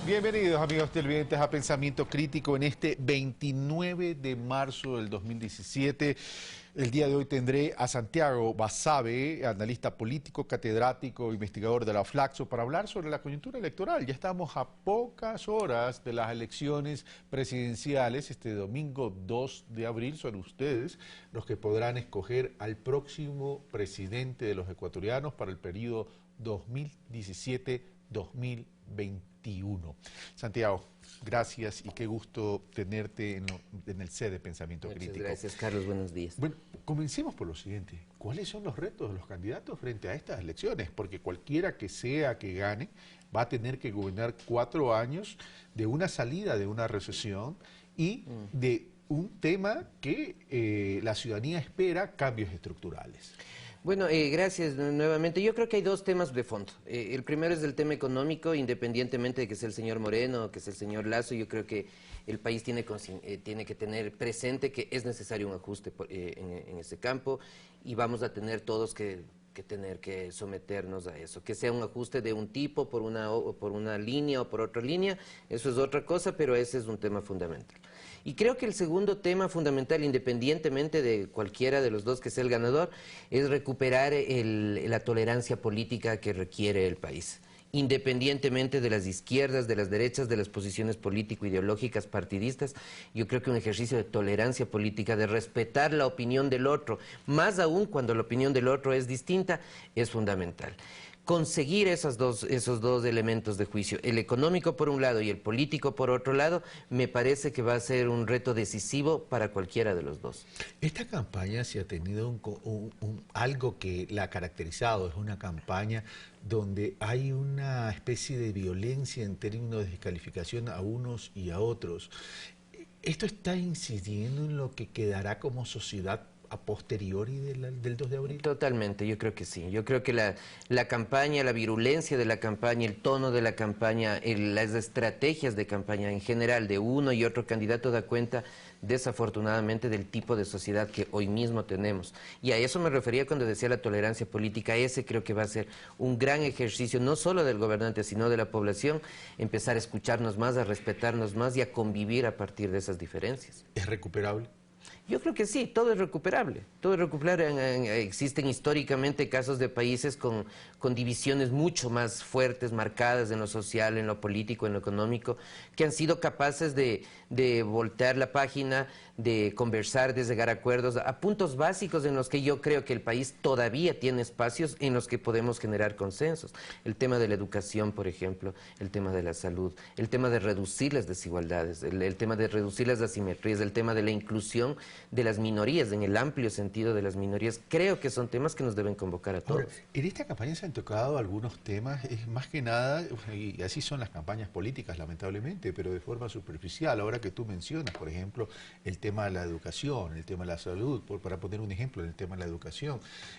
Bienvenidos amigos televidentes a Pensamiento Crítico en este 29 de marzo del 2017. El día de hoy tendré a Santiago Basabe, analista político, catedrático, investigador de la Flaxo, para hablar sobre la coyuntura electoral. Ya estamos a pocas horas de las elecciones presidenciales. Este domingo 2 de abril son ustedes los que podrán escoger al próximo presidente de los ecuatorianos para el periodo 2017-2021. Santiago, gracias y qué gusto tenerte en el C de Pensamiento Crítico. Muchas gracias, Carlos. Buenos días. Bueno, comencemos por lo siguiente. ¿Cuáles son los retos de los candidatos frente a estas elecciones? Porque cualquiera que sea que gane va a tener que gobernar 4 años de una salida de una recesión y de un tema que la ciudadanía espera cambios estructurales. Bueno, gracias nuevamente. Yo creo que hay dos temas de fondo. El primero es el tema económico, independientemente de que sea el señor Moreno o que sea el señor Lasso. Yo creo que el país tiene que tener presente que es necesario un ajuste en ese campo y vamos a tener todos que tener que someternos a eso. Que sea un ajuste de un tipo por una línea o por otra línea, eso es otra cosa, pero ese es un tema fundamental. Y creo que el segundo tema fundamental, independientemente de cualquiera de los dos que sea el ganador, es recuperar la tolerancia política que requiere el país. Independientemente de las izquierdas, de las derechas, de las posiciones político-ideológicas, partidistas, yo creo que un ejercicio de tolerancia política, de respetar la opinión del otro, más aún cuando la opinión del otro es distinta, es fundamental. Conseguir esos dos elementos de juicio, el económico por un lado y el político por otro lado, me parece que va a ser un reto decisivo para cualquiera de los dos. Esta campaña se ha tenido algo que la ha caracterizado, es una campaña donde hay una especie de violencia en términos de descalificación a unos y a otros. ¿Esto está incidiendo en lo que quedará como sociedad a posteriori del 2 de abril? Totalmente, yo creo que sí. Yo creo que la campaña, la virulencia de la campaña, el tono de la campaña, las estrategias de campaña en general de uno y otro candidato da cuenta, desafortunadamente, del tipo de sociedad que hoy mismo tenemos. Y a eso me refería cuando decía la tolerancia política. Ese creo que va a ser un gran ejercicio, no solo del gobernante, sino de la población, empezar a escucharnos más, a respetarnos más y a convivir a partir de esas diferencias. ¿Es recuperable? Yo creo que sí, todo es recuperable. Todo es recuperable. Existen históricamente casos de países con divisiones mucho más fuertes, marcadas en lo social, en lo político, en lo económico, que han sido capaces de voltear la página, de conversar, de llegar a acuerdos, a puntos básicos en los que yo creo que el país todavía tiene espacios en los que podemos generar consensos. El tema de la educación, por ejemplo, el tema de la salud, el tema de reducir las desigualdades, el tema de reducir las asimetrías, el tema de la inclusión de las minorías, en el amplio sentido de las minorías, creo que son temas que nos deben convocar a todos. Ahora, en esta campaña se han tocado algunos temas, es más que nada, y así son las campañas políticas lamentablemente, pero de forma superficial. Ahora que tú mencionas, por ejemplo, el tema de la educación, el tema de la salud, para poner un ejemplo, el tema de la educación,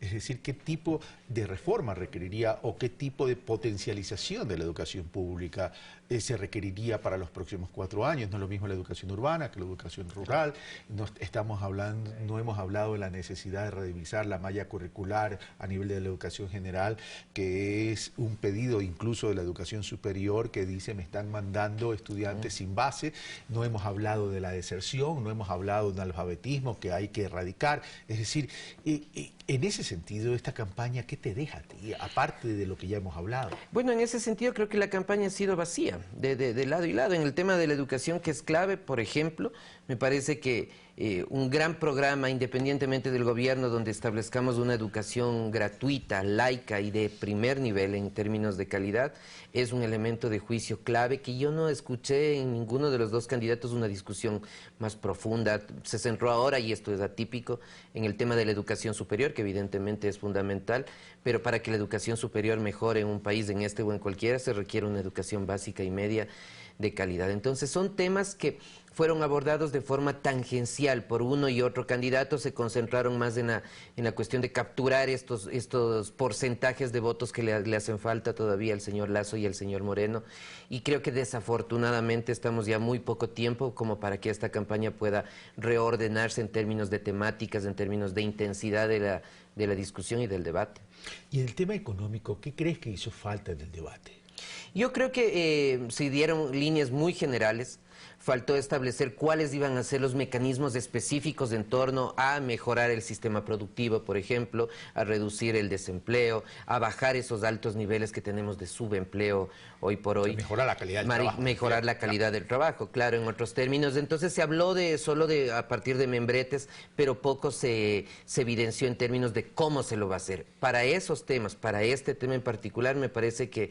es decir, qué tipo de reforma requeriría o qué tipo de potencialización de la educación pública se requeriría para los próximos 4 años. No es lo mismo la educación urbana que la educación rural. No hemos hablado de la necesidad de revisar la malla curricular a nivel de la educación general, que es un pedido incluso de la educación superior que dice me están mandando estudiantes sin base. No hemos hablado de la deserción, no hemos hablado de un alfabetismo que hay que erradicar. Es decir, en ese sentido, esta campaña, ¿qué te deja a ti, aparte de lo que ya hemos hablado? Bueno, en ese sentido creo que la campaña ha sido vacía, de lado y lado. En el tema de la educación, que es clave, por ejemplo, me parece que un gran programa, independientemente del gobierno, donde establezcamos una educación gratuita, laica y de primer nivel en términos de calidad, es un elemento de juicio clave que yo no escuché en ninguno de los dos candidatos una discusión más profunda. Se centró ahora, y esto es atípico, en el tema de la educación superior, que evidentemente es fundamental, pero para que la educación superior mejore en un país, en este o en cualquiera, se requiere una educación básica y media de calidad. Entonces son temas que fueron abordados de forma tangencial por uno y otro candidato, se concentraron más en la cuestión de capturar estos porcentajes de votos que le hacen falta todavía al señor Lasso y al señor Moreno, y creo que desafortunadamente estamos ya muy poco tiempo como para que esta campaña pueda reordenarse en términos de temáticas, en términos de intensidad de la discusión y del debate. Y en el tema económico, ¿qué crees que hizo falta en el debate? Yo creo que se dieron líneas muy generales. Faltó establecer cuáles iban a ser los mecanismos específicos en torno a mejorar el sistema productivo, por ejemplo, a reducir el desempleo, a bajar esos altos niveles que tenemos de subempleo hoy por hoy. Mejorar la calidad del trabajo. Mejorar la calidad del trabajo, claro, en otros términos. Entonces se habló solo a partir de membretes, pero poco se evidenció en términos de cómo se lo va a hacer. Para esos temas, para este tema en particular, me parece que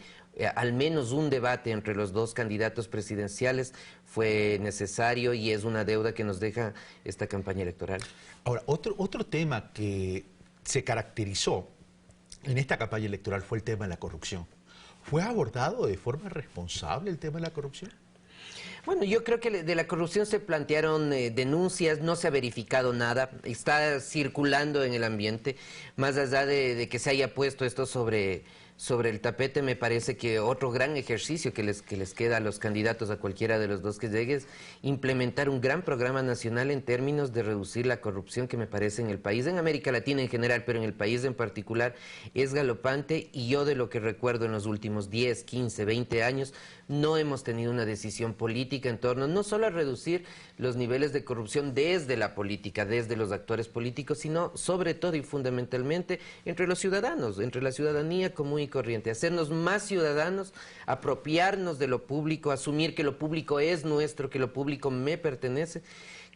al menos un debate entre los dos candidatos presidenciales fue necesario y es una deuda que nos deja esta campaña electoral. Ahora, otro tema que se caracterizó en esta campaña electoral fue el tema de la corrupción. ¿Fue abordado de forma responsable el tema de la corrupción? Bueno, yo creo que de la corrupción se plantearon denuncias, no se ha verificado nada, está circulando en el ambiente, más allá de que se haya puesto esto sobre el tapete. Me parece que otro gran ejercicio que les queda a los candidatos, a cualquiera de los dos que llegue, es implementar un gran programa nacional en términos de reducir la corrupción que me parece en el país, en América Latina en general, pero en el país en particular, es galopante. Y yo, de lo que recuerdo en los últimos 10, 15, 20 años, no hemos tenido una decisión política en torno no solo a reducir los niveles de corrupción desde la política, desde los actores políticos, sino sobre todo y fundamentalmente entre los ciudadanos, entre la ciudadanía común y corriente, hacernos más ciudadanos, apropiarnos de lo público, asumir que lo público es nuestro, que lo público me pertenece.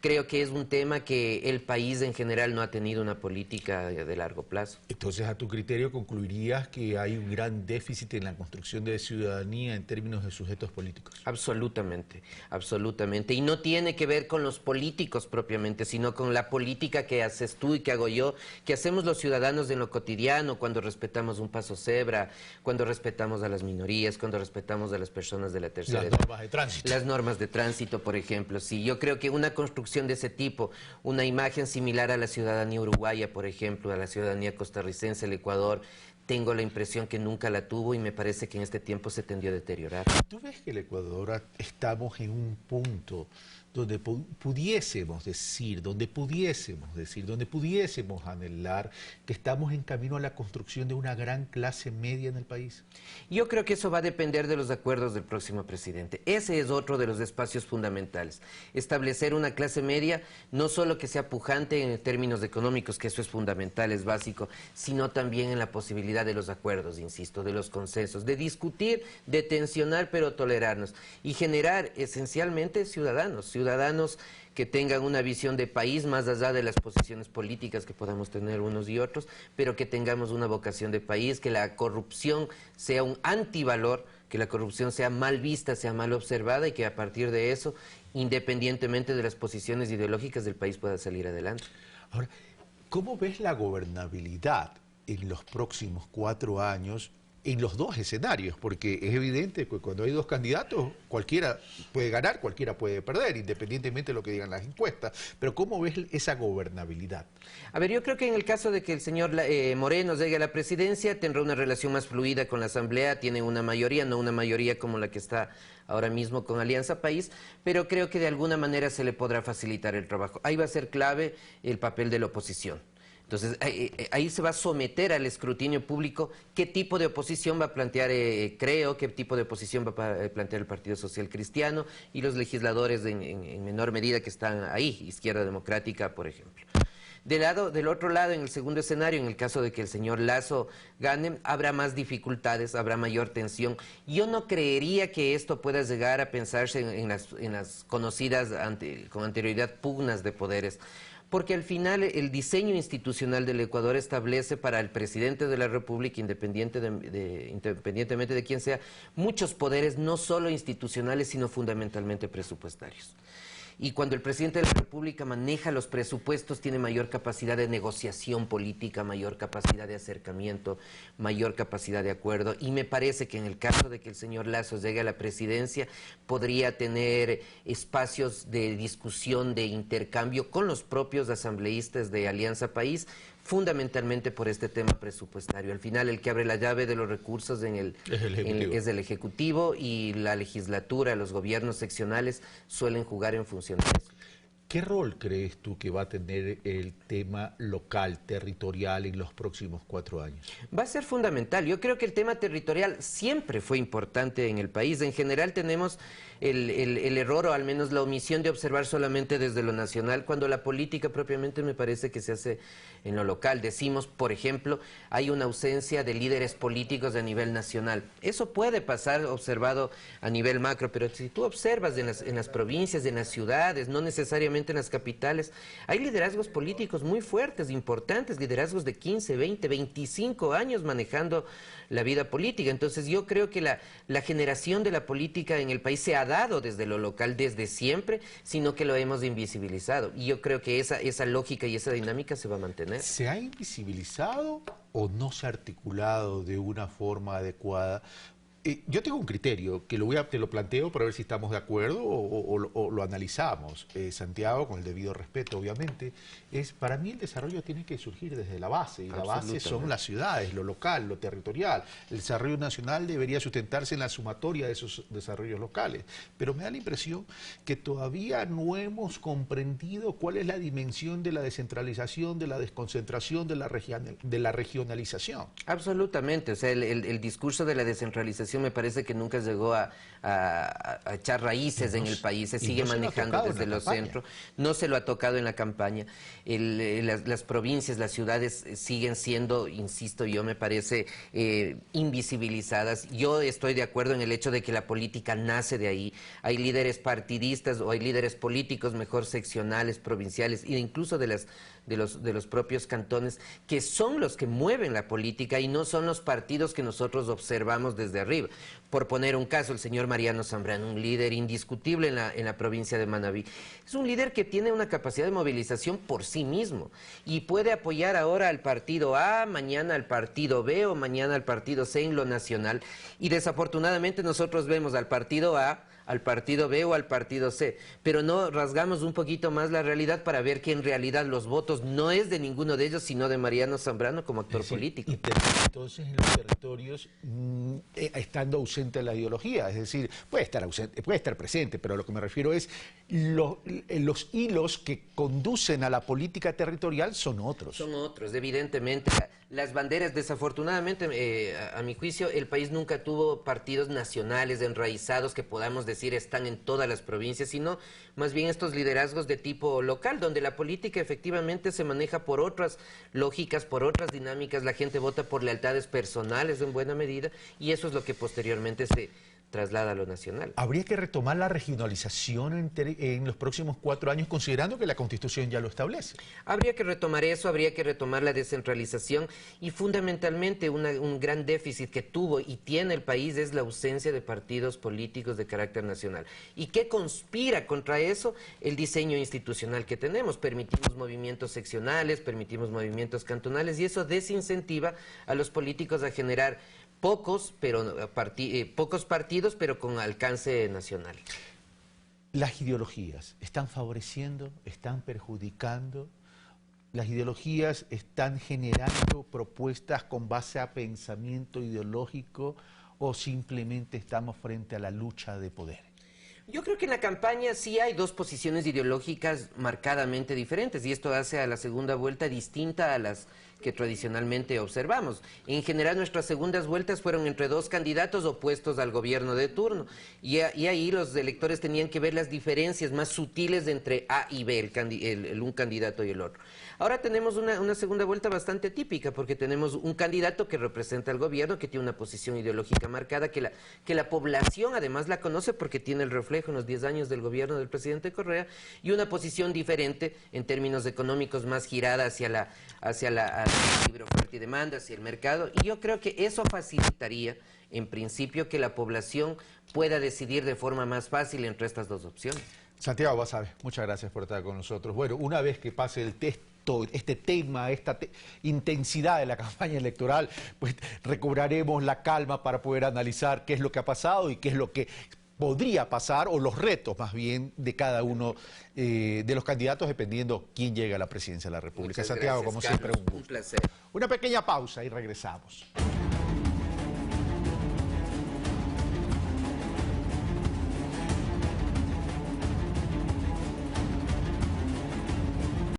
Creo que es un tema que el país en general no ha tenido una política de largo plazo. Entonces, a tu criterio, concluirías que hay un gran déficit en la construcción de ciudadanía en términos de sujetos políticos. Absolutamente, absolutamente. Y no tiene que ver con los políticos propiamente, sino con la política que haces tú y que hago yo, que hacemos los ciudadanos en lo cotidiano, cuando respetamos un paso cebra, cuando respetamos a las minorías, cuando respetamos a las personas de la tercera edad. Las normas de tránsito. Las normas de tránsito, por ejemplo. Sí, yo creo que una construcción de ese tipo, una imagen similar a la ciudadanía uruguaya, por ejemplo, a la ciudadanía costarricense, el Ecuador, tengo la impresión que nunca la tuvo y me parece que en este tiempo se tendió a deteriorar. ¿Tú ves que el Ecuador estamos en un punto donde pudiésemos decir, donde pudiésemos anhelar que estamos en camino a la construcción de una gran clase media en el país? Yo creo que eso va a depender de los acuerdos del próximo presidente. Ese es otro de los espacios fundamentales. Establecer una clase media, no solo que sea pujante en términos económicos, que eso es fundamental, es básico, sino también en la posibilidad de los acuerdos, insisto, de los consensos, de discutir, de tensionar, pero tolerarnos y generar esencialmente ciudadanos que tengan una visión de país más allá de las posiciones políticas que podamos tener unos y otros, pero que tengamos una vocación de país, que la corrupción sea un antivalor, que la corrupción sea mal vista, sea mal observada y que a partir de eso, independientemente de las posiciones ideológicas, del país pueda salir adelante. Ahora, ¿cómo ves la gobernabilidad en los próximos 4 años en los dos escenarios? Porque es evidente que cuando hay dos candidatos, cualquiera puede ganar, cualquiera puede perder, independientemente de lo que digan las encuestas. Pero ¿cómo ves esa gobernabilidad? A ver, yo creo que en el caso de que el señor Moreno llegue a la presidencia, tendrá una relación más fluida con la Asamblea, tiene una mayoría, no una mayoría como la que está ahora mismo con Alianza País, pero creo que de alguna manera se le podrá facilitar el trabajo. Ahí va a ser clave el papel de la oposición. Entonces, ahí se va a someter al escrutinio público qué tipo de oposición va a plantear qué tipo de oposición va a plantear el Partido Social Cristiano y los legisladores en menor medida que están ahí, Izquierda Democrática, por ejemplo. Del otro lado, en el segundo escenario, en el caso de que el señor Lasso gane, habrá más dificultades, habrá mayor tensión. Yo no creería que esto pueda llegar a pensarse en las conocidas con anterioridad pugnas de poderes, porque al final el diseño institucional del Ecuador establece para el presidente de la República, independientemente de quién sea, muchos poderes no solo institucionales, sino fundamentalmente presupuestarios. Y cuando el presidente de la República maneja los presupuestos, tiene mayor capacidad de negociación política, mayor capacidad de acercamiento, mayor capacidad de acuerdo. Y me parece que en el caso de que el señor Lasso llegue a la presidencia, podría tener espacios de discusión, de intercambio con los propios asambleístas de Alianza País, fundamentalmente por este tema presupuestario. Al final, el que abre la llave de los recursos es el Ejecutivo y la legislatura, los gobiernos seccionales suelen jugar en función de eso. ¿Qué rol crees tú que va a tener el tema local, territorial en los próximos 4 años? Va a ser fundamental. Yo creo que el tema territorial siempre fue importante en el país. En general tenemos el error o al menos la omisión de observar solamente desde lo nacional, cuando la política propiamente me parece que se hace en lo local. Decimos, por ejemplo, hay una ausencia de líderes políticos a nivel nacional. Eso puede pasar observado a nivel macro, pero si tú observas en las provincias, en las ciudades, no necesariamente en las capitales, hay liderazgos políticos muy fuertes, importantes, liderazgos de 15, 20, 25 años manejando la vida política. Entonces yo creo que la generación de la política en el país se ha dado desde lo local desde siempre, sino que lo hemos invisibilizado. Y yo creo que esa lógica y esa dinámica se va a mantener. ¿Se ha invisibilizado o no se ha articulado de una forma adecuada? Yo tengo un criterio que te lo planteo para ver si estamos de acuerdo o lo analizamos. Santiago, con el debido respeto, obviamente, para mí el desarrollo tiene que surgir desde la base, y la base son las ciudades, lo local, lo territorial. El desarrollo nacional debería sustentarse en la sumatoria de esos desarrollos locales. Pero me da la impresión que todavía no hemos comprendido cuál es la dimensión de la descentralización, de la desconcentración, de la regionalización. Absolutamente. O sea, el discurso de la descentralización me parece que nunca llegó a echar raíces en el país, se sigue manejando desde los centros, no se lo ha tocado en la campaña. Las provincias, las ciudades siguen siendo, insisto yo, me parece invisibilizadas. Yo estoy de acuerdo en el hecho de que la política nace de ahí. Hay líderes partidistas o hay líderes políticos, mejor seccionales, provinciales e incluso de los propios cantones, que son los que mueven la política y no son los partidos que nosotros observamos desde arriba. Por poner un caso, el señor Mariano Zambrano, un líder indiscutible en la provincia de Manabí. Es un líder que tiene una capacidad de movilización por sí mismo y puede apoyar ahora al partido A, mañana al partido B o mañana al partido C en lo nacional. Y desafortunadamente nosotros vemos al partido A, al partido B o al partido C, pero no rasgamos un poquito más la realidad para ver que en realidad los votos no es de ninguno de ellos, sino de Mariano Zambrano como actor político. Entonces en los territorios, estando ausente la ideología, es decir, puede estar ausente, puede estar presente, pero a lo que me refiero es los hilos que conducen a la política territorial son otros. Son otros, evidentemente. Las banderas, desafortunadamente, a mi juicio, el país nunca tuvo partidos nacionales enraizados que podamos decir están en todas las provincias, sino más bien estos liderazgos de tipo local, donde la política efectivamente se maneja por otras lógicas, por otras dinámicas, la gente vota por lealtades personales en buena medida, y eso es lo que posteriormente se traslada a lo nacional. ¿Habría que retomar la regionalización en los próximos 4 años, considerando que la Constitución ya lo establece? Habría que retomar eso, habría que retomar la descentralización y fundamentalmente un gran déficit que tuvo y tiene el país es la ausencia de partidos políticos de carácter nacional. ¿Y qué conspira contra eso? El diseño institucional que tenemos. Permitimos movimientos seccionales, permitimos movimientos cantonales y eso desincentiva a los políticos a generar pocos partidos, pero con alcance nacional. ¿Las ideologías están favoreciendo, están perjudicando? ¿Las ideologías están generando propuestas con base a pensamiento ideológico o simplemente estamos frente a la lucha de poder? Yo creo que en la campaña sí hay dos posiciones ideológicas marcadamente diferentes y esto hace a la segunda vuelta distinta a las que tradicionalmente observamos. En general nuestras segundas vueltas fueron entre dos candidatos opuestos al gobierno de turno y ahí los electores tenían que ver las diferencias más sutiles entre A y B, un candidato y el otro. Ahora tenemos una segunda vuelta bastante típica porque tenemos un candidato que representa al gobierno, que tiene una posición ideológica marcada, que la población además la conoce porque tiene el reflejo en los 10 años del gobierno del presidente Correa, y una posición diferente en términos económicos más girada hacia la libre oferta y demanda, hacia el mercado, y yo creo que eso facilitaría en principio que la población pueda decidir de forma más fácil entre estas dos opciones. Santiago Basabe, muchas gracias por estar con nosotros. Bueno, una vez que pase el este tema, esta intensidad de la campaña electoral, pues recobraremos la calma para poder analizar qué es lo que ha pasado y qué es lo que podría pasar, o los retos más bien de cada uno de los candidatos, dependiendo quién llega a la presidencia de la República. Muchas Santiago, gracias, como Carlos, siempre, un gusto. Un placer. Una pequeña pausa y regresamos.